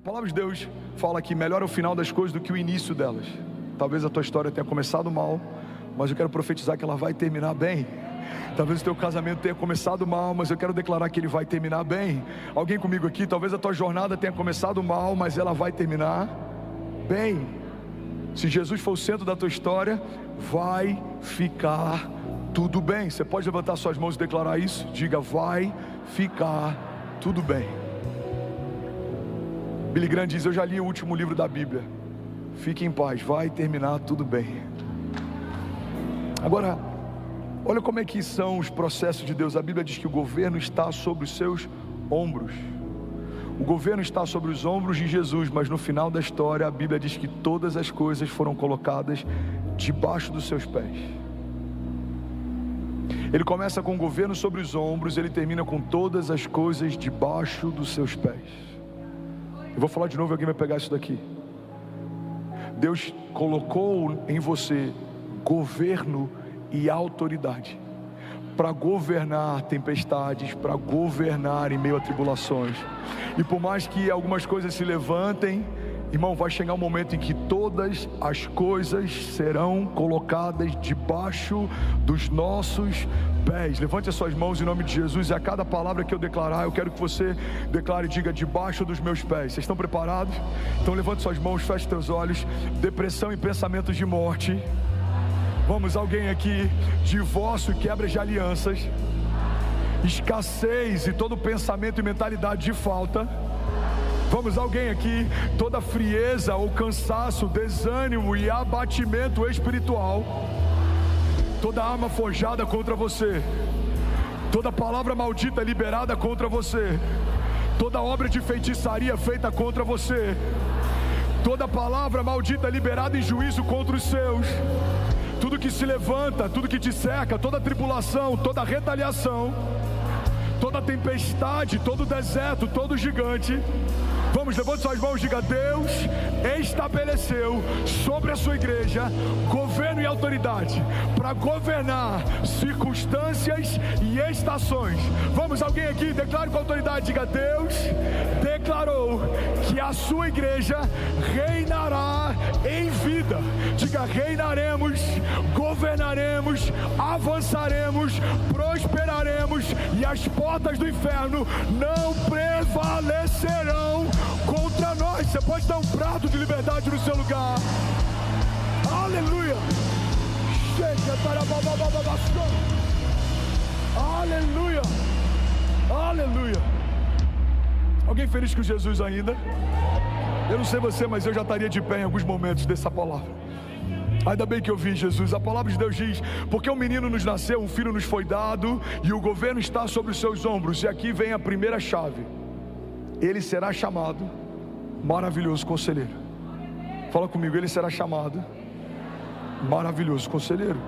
palavra de Deus fala que melhor é o final das coisas do que o início delas. Talvez a tua história tenha começado mal, mas eu quero profetizar que ela vai terminar bem. Talvez o teu casamento tenha começado mal, mas eu quero declarar que ele vai terminar bem. Alguém comigo aqui? Talvez a tua jornada tenha começado mal, mas ela vai terminar bem. Se Jesus for o centro da tua história, vai ficar tudo bem. Você pode levantar suas mãos e declarar isso? Diga: vai ficar tudo bem. Billy Graham diz: eu já li o último livro da Bíblia. Fique em paz, vai terminar tudo bem. Agora, olha como é que são os processos de Deus. A Bíblia diz que o governo está sobre os seus ombros. O governo está sobre os ombros de Jesus, mas no final da história a Bíblia diz que todas as coisas foram colocadas debaixo dos seus pés. Ele começa com o governo sobre os ombros, ele termina com todas as coisas debaixo dos seus pés. Eu vou falar de novo e alguém vai pegar isso daqui. Deus colocou em você governo e autoridade para governar tempestades, para governar em meio a tribulações. E por mais que algumas coisas se levantem, irmão, vai chegar um momento em que todas as coisas serão colocadas debaixo dos nossos pés. Levante as suas mãos em nome de Jesus, e a cada palavra que eu declarar, eu quero que você declare e diga: debaixo dos meus pés. Vocês estão preparados? Então levante suas mãos, feche teus olhos. Depressão e pensamentos de morte. Vamos, alguém aqui? Divórcio e quebra de alianças, escassez e todo pensamento e mentalidade de falta. Vamos, alguém aqui? Toda frieza ou cansaço, desânimo e abatimento espiritual, toda arma forjada contra você, toda palavra maldita liberada contra você, toda obra de feitiçaria feita contra você, toda palavra maldita liberada em juízo contra os seus, tudo que se levanta, tudo que te cerca, toda tribulação, toda retaliação, toda tempestade, todo deserto, todo gigante. Vamos, levante suas mãos, diga: Deus estabeleceu sobre a sua igreja governo e autoridade para governar circunstâncias e estações. Vamos, alguém aqui? Declare com autoridade, diga: Deus declarou que a sua igreja reinará em vida. Diga: reinaremos, governaremos, avançaremos, prosperaremos, e as portas do inferno não prevalecerão contra nós. Você pode dar um prato de liberdade no seu lugar. Aleluia. Aleluia. Aleluia. Alguém feliz com Jesus ainda? Eu não sei você, mas eu já estaria de pé em alguns momentos dessa palavra. Ainda bem que eu vi Jesus. A palavra de Deus diz: porque um menino nos nasceu, um filho nos foi dado, e o governo está sobre os seus ombros. E aqui vem a primeira chave: ele será chamado Maravilhoso Conselheiro. Fala comigo: ele será chamado Maravilhoso Conselheiro.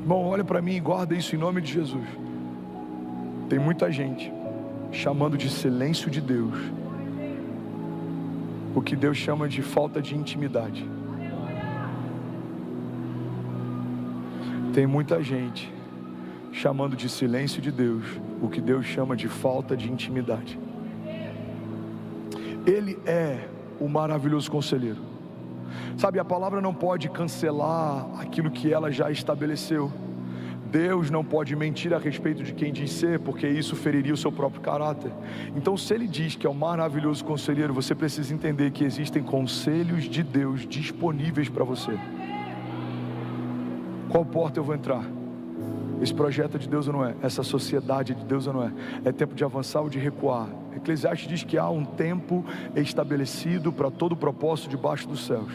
Irmão, olha para mim e guarda isso em nome de Jesus. Tem muita gente chamando de silêncio de Deus o que Deus chama de falta de intimidade. Tem muita gente chamando de silêncio de Deus o que Deus chama de falta de intimidade. Ele é o maravilhoso conselheiro. Sabe, a palavra não pode cancelar aquilo que ela já estabeleceu. Deus não pode mentir a respeito de quem diz ser, porque isso feriria o seu próprio caráter. Então, se Ele diz que é o maravilhoso conselheiro, você precisa entender que existem conselhos de Deus disponíveis para você. Qual porta eu vou entrar? Esse projeto é de Deus ou não é? Essa sociedade é de Deus ou não é? É tempo de avançar ou de recuar? Eclesiastes diz que há um tempo estabelecido para todo propósito debaixo dos céus.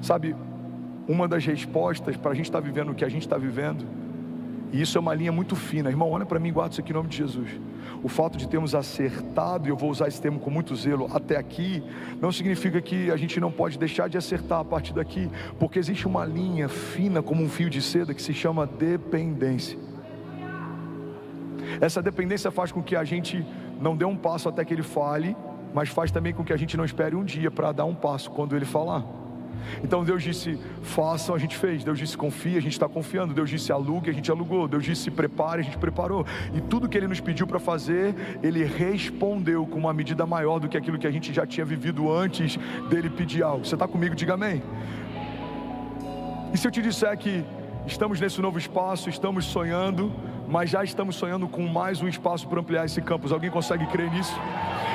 Sabe, uma das respostas para a gente estar vivendo o que a gente está vivendo, e isso é uma linha muito fina, irmão, olha para mim e guarda isso aqui em nome de Jesus. O fato de termos acertado, e eu vou usar esse termo com muito zelo, até aqui, não significa que a gente não pode deixar de acertar a partir daqui, porque existe uma linha fina como um fio de seda que se chama dependência. Essa dependência faz com que a gente não dê um passo até que Ele fale, mas faz também com que a gente não espere um dia para dar um passo quando Ele falar. Então Deus disse, façam, a gente fez. Deus disse, confia, a gente está confiando. Deus disse, alugue, a gente alugou. Deus disse, prepare, a gente preparou. E tudo que Ele nos pediu para fazer, Ele respondeu com uma medida maior do que aquilo que a gente já tinha vivido antes dEle pedir algo. Você está comigo? Diga amém. E se eu te disser que estamos nesse novo espaço, estamos sonhando, mas já estamos sonhando com mais um espaço para ampliar esse campus? Alguém consegue crer nisso?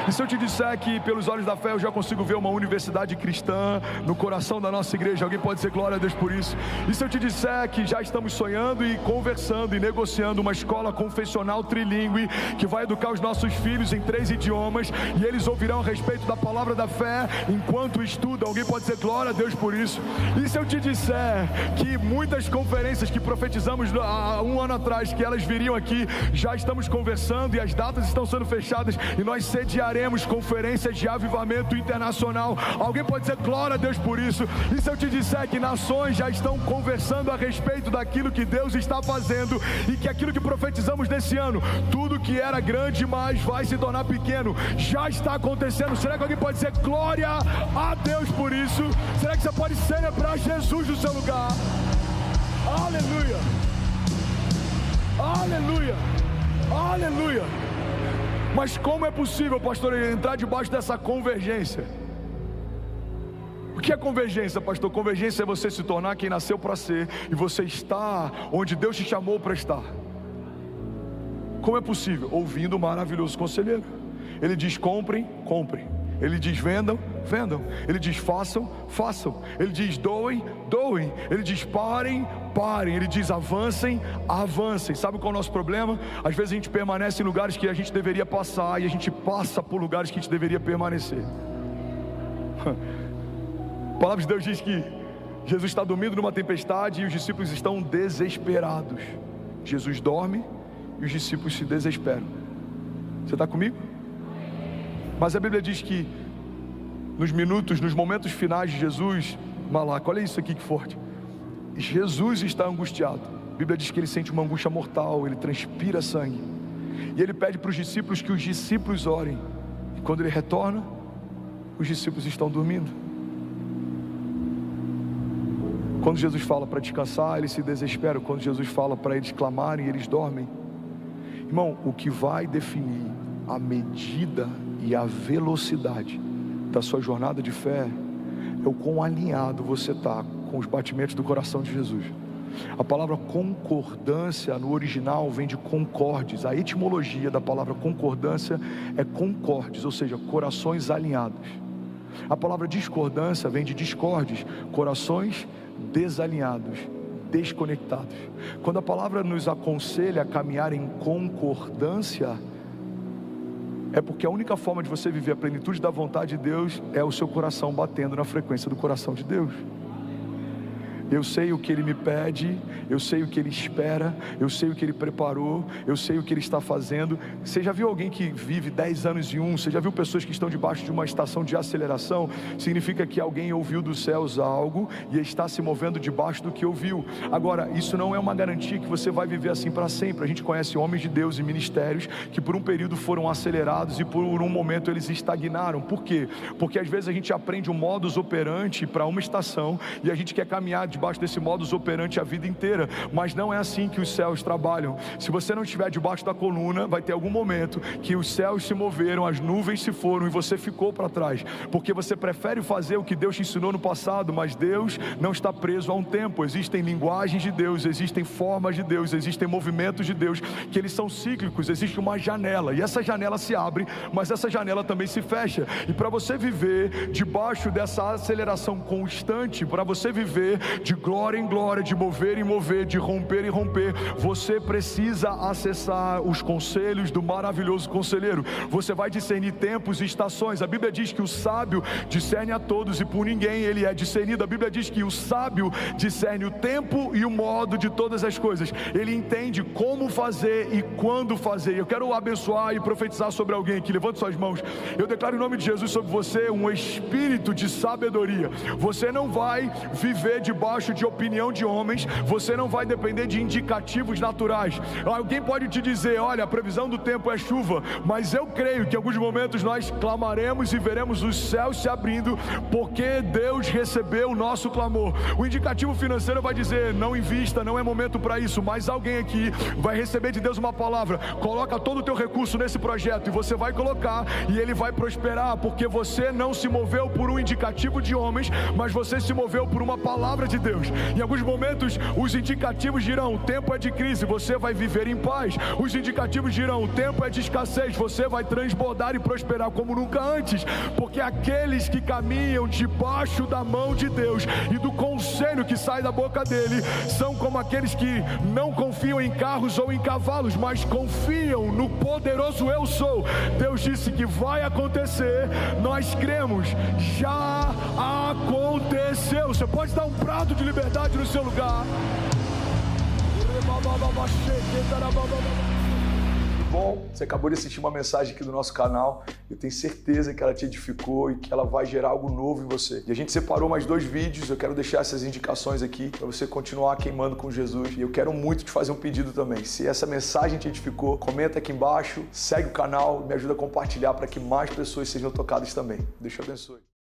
E se eu te disser que pelos olhos da fé eu já consigo ver uma universidade cristã no coração da nossa igreja? Alguém pode dizer glória a Deus por isso? E se eu te disser que já estamos sonhando e conversando e negociando uma escola confessional trilingüe que vai educar os nossos filhos em 3 idiomas e eles ouvirão a respeito da palavra da fé enquanto estudam? Alguém pode dizer glória a Deus por isso? E se eu te disser que muitas conferências que profetizamos há um ano atrás que elas viriam aqui, já estamos conversando e as datas estão sendo fechadas e nós sediaremos conferências de avivamento internacional? Alguém pode dizer glória a Deus por isso? E se eu te disser que nações já estão conversando a respeito daquilo que Deus está fazendo e que aquilo que profetizamos nesse ano, tudo que era grande demais vai se tornar pequeno, já está acontecendo? Será que alguém pode dizer glória a Deus por isso? Será que você pode celebrar Jesus no seu lugar? Aleluia, aleluia, aleluia. Mas como é possível, pastor, entrar debaixo dessa convergência? O que é convergência, pastor? Convergência é você se tornar quem nasceu para ser e você está onde Deus te chamou para estar. Como é possível? Ouvindo o maravilhoso conselheiro. Ele diz comprem, comprem. Ele diz vendam, vendam. Ele diz façam, façam. Ele diz doem, doem. Ele diz parem, parem. Ele diz avancem, avancem. Sabe qual é o nosso problema? Às vezes a gente permanece em lugares que a gente deveria passar e a gente passa por lugares que a gente deveria permanecer. A palavra de Deus diz que Jesus está dormindo numa tempestade e os discípulos estão desesperados. Jesus dorme e os discípulos se desesperam. Você está comigo? Mas a Bíblia diz que nos momentos finais de Jesus, Malaco, olha isso aqui que forte. Jesus está angustiado. A Bíblia diz que ele sente uma angústia mortal, ele transpira sangue. E ele pede para os discípulos que os discípulos orem. E quando ele retorna, os discípulos estão dormindo. Quando Jesus fala para descansar, eles se desesperam. Quando Jesus fala para eles clamarem, eles dormem. Irmão, o que vai definir a medida e a velocidade da sua jornada de fé é o quão alinhado você está com os batimentos do coração de Jesus. A palavra concordância no original vem de concordes. A etimologia da palavra concordância é concordes, ou seja, corações alinhados. A palavra discordância vem de discordes, corações desalinhados, desconectados. Quando a palavra nos aconselha a caminhar em concordância, é porque a única forma de você viver a plenitude da vontade de Deus é o seu coração batendo na frequência do coração de Deus. Eu sei o que Ele me pede, eu sei o que Ele espera, eu sei o que Ele preparou, eu sei o que Ele está fazendo. Você já viu alguém que vive 10 anos em um? Você já viu pessoas que estão debaixo de uma estação de aceleração? Significa que alguém ouviu dos céus algo e está se movendo debaixo do que ouviu. Agora, isso não é uma garantia que você vai viver assim para sempre. A gente conhece homens de Deus e ministérios que por um período foram acelerados e por um momento eles estagnaram. Por quê? Porque às vezes a gente aprende um modus operandi para uma estação e a gente quer caminhar debaixo desse modus operandi a vida inteira, mas não é assim que os céus trabalham. Se você não estiver debaixo da coluna, vai ter algum momento que os céus se moveram, as nuvens se foram e você ficou para trás, porque você prefere fazer o que Deus te ensinou no passado, mas Deus não está preso a um tempo. Existem linguagens de Deus, existem formas de Deus, existem movimentos de Deus, que eles são cíclicos. Existe uma janela, e essa janela se abre, mas essa janela também se fecha, e para você viver debaixo dessa aceleração constante, para você viver de glória em glória, de mover em mover, de romper em romper, você precisa acessar os conselhos do maravilhoso conselheiro. Você vai discernir tempos e estações. A Bíblia diz que o sábio discerne a todos e por ninguém ele é discernido. A Bíblia diz que o sábio discerne o tempo e o modo de todas as coisas. Ele entende como fazer e quando fazer. Eu quero abençoar e profetizar sobre alguém aqui. Levante suas mãos. Eu declaro em nome de Jesus sobre você um espírito de sabedoria. Você não vai viver debaixo debaixo de opinião de homens, você não vai depender de indicativos naturais. Alguém pode te dizer, olha, a previsão do tempo é chuva, mas eu creio que em alguns momentos nós clamaremos e veremos os céus se abrindo, porque Deus recebeu o nosso clamor. O indicativo financeiro vai dizer, não invista, não é momento para isso, mas alguém aqui vai receber de Deus uma palavra, coloca todo o teu recurso nesse projeto, e você vai colocar, e ele vai prosperar, porque você não se moveu por um indicativo de homens, mas você se moveu por uma palavra de Deus. Em alguns momentos, os indicativos dirão, o tempo é de crise, você vai viver em paz. Os indicativos dirão, o tempo é de escassez, você vai transbordar e prosperar como nunca antes, porque aqueles que caminham debaixo da mão de Deus e do conselho que sai da boca dele, são como aqueles que não confiam em carros ou em cavalos, mas confiam no poderoso eu sou. Deus disse que vai acontecer, nós cremos, já aconteceu. Você pode dar um brado de liberdade no seu lugar. Bom, você acabou de assistir uma mensagem aqui do nosso canal. Eu tenho certeza que ela te edificou e que ela vai gerar algo novo em você. E a gente separou mais 2 vídeos, eu quero deixar essas indicações aqui para você continuar queimando com Jesus. E eu quero muito te fazer um pedido também. Se essa mensagem te edificou, comenta aqui embaixo, segue o canal, me ajuda a compartilhar para que mais pessoas sejam tocadas também. Deus te abençoe.